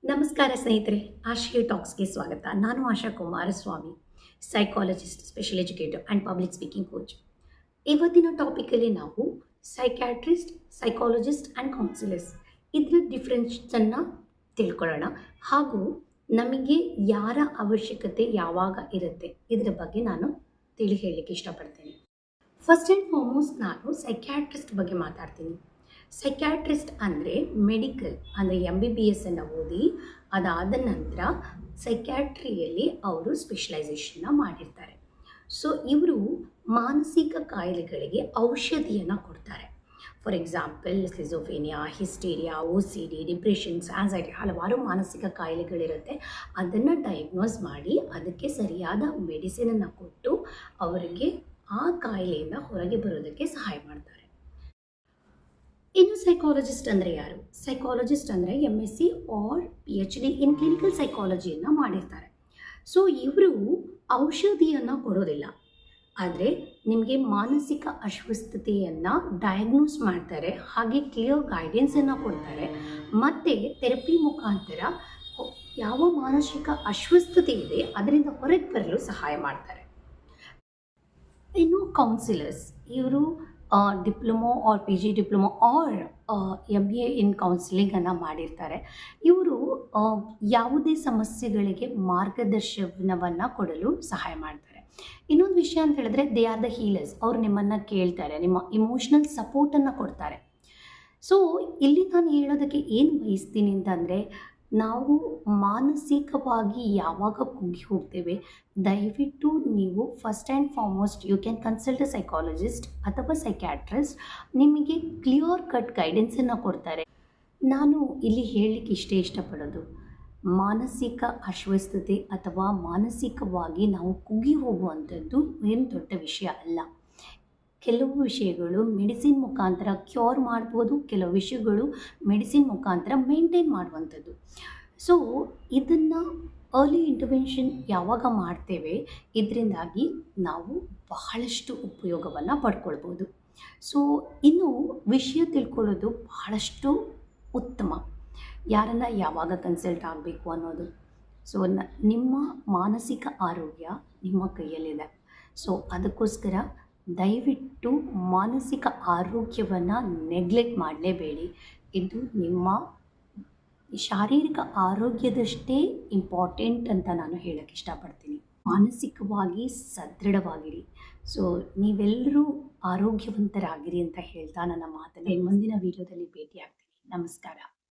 ನಮಸ್ಕಾರ ಸ್ನೇಹಿತರೆ, ಆಶ್ರಯ ಟಾಕ್ಸ್ಗೆ ಸ್ವಾಗತ. ನಾನು Asha Kumaraswamy, psychologist, special educator and public speaking coach. ಇವತ್ತಿನ ಟಾಪಿಕಲ್ಲಿ ನಾವು ಸೈಕ್ಯಾಟ್ರಿಸ್ಟ್, ಸೈಕಾಲಜಿಸ್ಟ್ ಆ್ಯಂಡ್ ಕೌನ್ಸಿಲರ್ಸ್ ಇದರ ಡಿಫ್ರೆನ್ಸನ್ನು ತಿಳ್ಕೊಳ್ಳೋಣ. ಹಾಗೂ ನಮಗೆ ಯಾರ ಅವಶ್ಯಕತೆ ಯಾವಾಗ ಇರುತ್ತೆ ಇದರ ಬಗ್ಗೆ ನಾನು ಹೇಳಲಿಕ್ಕೆ ಇಷ್ಟಪಡ್ತೇನೆ. ಫಸ್ಟ್ ಆ್ಯಂಡ್ ಫಾರ್ಮೋಸ್ಟ್ ನಾನು ಸೈಕ್ಯಾಟ್ರಿಸ್ಟ್ ಬಗ್ಗೆ ಮಾತಾಡ್ತೀನಿ. ಸೈಕ್ಯಾಟ್ರಿಸ್ಟ್ ಅಂದರೆ ಮೆಡಿಕಲ್ ಅಂದರೆ MBBS ಅನ್ನು ಓದಿ ಅದಾದ ನಂತರ ಸೈಕ್ಯಾಟ್ರಿಯಲ್ಲಿ ಅವರು ಸ್ಪೆಷಲೈಸೇಷನ್ನ ಮಾಡಿರ್ತಾರೆ. ಸೊ ಇವರು ಮಾನಸಿಕ ಕಾಯಿಲೆಗಳಿಗೆ ಔಷಧಿಯನ್ನು ಕೊಡ್ತಾರೆ. For example schizophrenia, hysteria, OCD, depressions, anxiety, ಹಲವಾರು ಮಾನಸಿಕ ಕಾಯಿಲೆಗಳಿರುತ್ತೆ. ಅದನ್ನು ಡಯಾಗ್ನೋಸ್ ಮಾಡಿ ಅದಕ್ಕೆ ಸರಿಯಾದ ಮೆಡಿಸಿನನ್ನು ಕೊಟ್ಟು ಅವರಿಗೆ ಆ ಕಾಯಿಲೆಯಿಂದ ಹೊರಗೆ ಬರೋದಕ್ಕೆ ಸಹಾಯ ಮಾಡ್ತಾರೆ. ಇನ್ನು ಸೈಕಾಲಜಿಸ್ಟ್ ಅಂದರೆ ಯಾರು? ಸೈಕಾಲಜಿಸ್ಟ್ ಅಂದರೆ MSc R PhD in clinical ಸೈಕಾಲಜಿಯನ್ನು ಮಾಡಿರ್ತಾರೆ. ಸೊ ಇವರು ಔಷಧಿಯನ್ನು ಕೊಡೋದಿಲ್ಲ, ಆದರೆ ನಿಮಗೆ ಮಾನಸಿಕ ಅಸ್ವಸ್ಥತೆಯನ್ನು ಡಯಾಗ್ನೋಸ್ ಮಾಡ್ತಾರೆ, ಹಾಗೆ ಕ್ಲಿಯರ್ ಗೈಡೆನ್ಸನ್ನು ಕೊಡ್ತಾರೆ, ಮತ್ತು ಥೆರಪಿ ಮುಖಾಂತರ ಯಾವ ಮಾನಸಿಕ ಅಸ್ವಸ್ಥತೆ ಇದೆ ಅದರಿಂದ ಹೊರಗೆ ಬರಲು ಸಹಾಯ ಮಾಡ್ತಾರೆ. ಇನ್ನು ಕೌನ್ಸಿಲರ್ಸ್, ಇವರು diploma or PG diploma or MA in ಕೌನ್ಸಿಲಿಂಗನ್ನು ಮಾಡಿರ್ತಾರೆ. ಇವರು ಯಾವುದೇ ಸಮಸ್ಯೆಗಳಿಗೆ ಮಾರ್ಗದರ್ಶನವನ್ನು ಕೊಡಲು ಸಹಾಯ ಮಾಡ್ತಾರೆ. ಇನ್ನೊಂದು ವಿಷಯ ಅಂತ ಹೇಳಿದ್ರೆ, ದೇ ಆರ್ ದ ಹೀಲರ್ಸ್. ಅವರು ನಿಮ್ಮನ್ನು ಕೇಳ್ತಾರೆ, ನಿಮ್ಮ ಇಮೋಷ್ನಲ್ ಸಪೋರ್ಟನ್ನು ಕೊಡ್ತಾರೆ. ಸೊ ಇಲ್ಲಿ ನಾನು ಹೇಳೋದಕ್ಕೆ ಏನು ಬಯಸ್ತೀನಿ ಅಂತಂದರೆ, ನಾವು ಮಾನಸಿಕವಾಗಿ ಯಾವಾಗ ಕುಗ್ಗಿ ಹೋಗ್ತೇವೆ, ದಯವಿಟ್ಟು ನೀವು first and foremost you can consult a psychologist ಅಥವಾ ಸೈಕ್ಯಾಟ್ರಿಸ್ಟ್. ನಿಮಗೆ ಕ್ಲಿಯರ್ ಕಟ್ ಗೈಡೆನ್ಸನ್ನು ಕೊಡ್ತಾರೆ. ನಾನು ಇಲ್ಲಿ ಹೇಳಲಿಕ್ಕೆ ಇಷ್ಟಪಡೋದು, ಮಾನಸಿಕ ಅಸ್ವಸ್ಥತೆ ಅಥವಾ ಮಾನಸಿಕವಾಗಿ ನಾವು ಕುಗ್ಗಿ ಹೋಗುವಂಥದ್ದು ಏನು ದೊಡ್ಡ ವಿಷಯ ಅಲ್ಲ. ಕೆಲವು ವಿಷಯಗಳು ಮೆಡಿಸಿನ್ ಮುಖಾಂತರ ಕ್ಯೂರ್ ಮಾಡ್ಬೋದು, ಕೆಲವು ವಿಷಯಗಳು ಮೆಡಿಸಿನ್ ಮುಖಾಂತರ ಮೇಂಟೈನ್ ಮಾಡುವಂಥದ್ದು. ಸೊ ಇದನ್ನು ಅರ್ಲಿ ಇಂಟರ್ವೆನ್ಷನ್ ಯಾವಾಗ ಮಾಡ್ತೇವೆ, ಇದರಿಂದಾಗಿ ನಾವು ಬಹಳಷ್ಟು ಉಪಯೋಗವನ್ನು ಪಡ್ಕೊಳ್ಬೋದು. ಸೊ ಇನ್ನು ವಿಷಯ ತಿಳ್ಕೊಳ್ಳೋದು ಬಹಳಷ್ಟು ಉತ್ತಮ. ಯಾರನ್ನು ಯಾವಾಗ ಕನ್ಸಲ್ಟ್ ಆಗಬೇಕು ಅನ್ನೋದು. ಸೊ ನಿಮ್ಮ ಮಾನಸಿಕ ಆರೋಗ್ಯ ನಿಮ್ಮ ಕೈಯಲ್ಲಿದೆ. ಸೊ ಅದಕ್ಕೋಸ್ಕರ ದಯವಿಟ್ಟು ಮಾನಸಿಕ ಆರೋಗ್ಯವನ್ನು ನೆಗ್ಲೆಕ್ಟ್ ಮಾಡಲೇಬೇಡಿ. ಇದು ನಿಮ್ಮ ಶಾರೀರಿಕ ಆರೋಗ್ಯದಷ್ಟೇ ಇಂಪಾರ್ಟೆಂಟ್ ಅಂತ ನಾನು ಹೇಳೋಕ್ಕೆ ಇಷ್ಟಪಡ್ತೀನಿ. ಮಾನಸಿಕವಾಗಿ ಸದೃಢವಾಗಿರಿ. ಸೊ ನೀವೆಲ್ಲರೂ ಆರೋಗ್ಯವಂತರಾಗಿರಿ ಅಂತ ಹೇಳ್ತಾ ನನ್ನ ಮಾತನ್ನು ಮುಂದಿನ ವಿಡಿಯೋದಲ್ಲಿ ಭೇಟಿ ಆಗ್ತೀನಿ. ನಮಸ್ಕಾರ.